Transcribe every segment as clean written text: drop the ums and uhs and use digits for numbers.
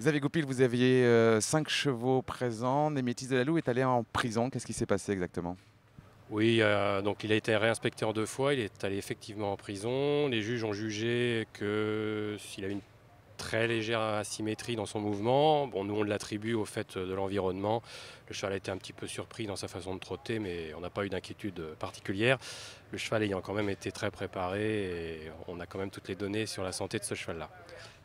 Xavier Goupil, vous aviez 5 chevaux présents. Némétis de la Loue est allé en prison. Qu'est-ce qui s'est passé exactement? Oui, donc il a été réinspecté en 2 fois, il est allé effectivement en prison. Les juges ont jugé que s'il a une très légère asymétrie dans son mouvement, bon nous on l'attribue au fait de l'environnement. Le cheval a été un petit peu surpris dans sa façon de trotter, mais on n'a pas eu d'inquiétude particulière. Le cheval ayant quand même été très préparé et on a quand même toutes les données sur la santé de ce cheval-là.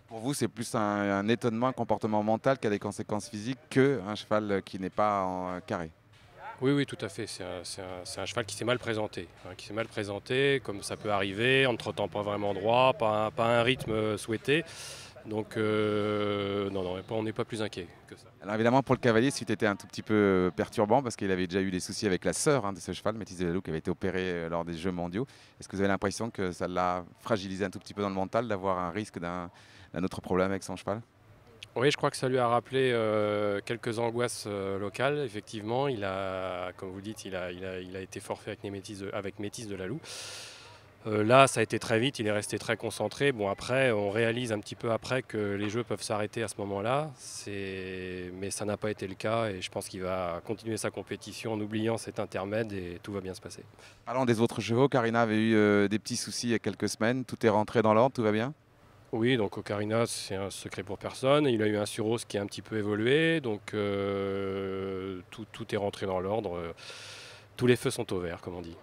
Pour vous, c'est plus un étonnement, un comportement mental qui a des conséquences physiques qu'un cheval qui n'est pas en carré. Oui, oui, tout à fait. C'est un cheval qui s'est mal présenté, hein, qui s'est mal présenté, comme ça peut arriver, en ne trottant pas vraiment droit, pas un rythme souhaité. Donc, non, non, on n'est pas plus inquiet que ça. Alors évidemment, pour le cavalier, c'eût été un tout petit peu perturbant parce qu'il avait déjà eu des soucis avec la sœur de ce cheval, Métis de la Loue, qui avait été opérée lors des Jeux mondiaux. Est-ce que vous avez l'impression que ça l'a fragilisé un tout petit peu dans le mental d'avoir un risque d'un autre problème avec son cheval? Oui, je crois que ça lui a rappelé quelques angoisses locales. Effectivement, comme vous dites, il a été forfait avec Métis de la Loue. Là, ça a été très vite, il est resté très concentré. Bon, après, on réalise un petit peu après que les jeux peuvent s'arrêter à ce moment-là. Mais ça n'a pas été le cas et je pense qu'il va continuer sa compétition en oubliant cet intermède et tout va bien se passer. Parlons des autres chevaux. Karina avait eu des petits soucis il y a quelques semaines. Tout est rentré dans l'ordre, tout va bien? Oui, donc Ocarina, c'est un secret pour personne. Il a eu un Suros qui a un petit peu évolué, donc tout est rentré dans l'ordre. Tous les feux sont au vert, comme on dit.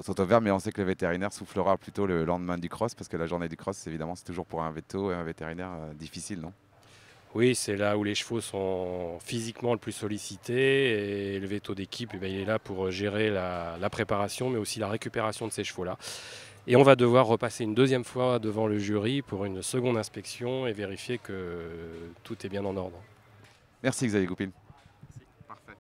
Sont au vert, mais on sait que le vétérinaire soufflera plutôt le lendemain du cross, parce que la journée du cross, évidemment, c'est toujours pour un veto et un vétérinaire difficile, non? Oui, c'est là où les chevaux sont physiquement le plus sollicités et le veto d'équipe, eh ben, il est là pour gérer la préparation, mais aussi la récupération de ces chevaux-là. Et on va devoir repasser une deuxième fois devant le jury pour une seconde inspection et vérifier que tout est bien en ordre. Merci Xavier Goupil.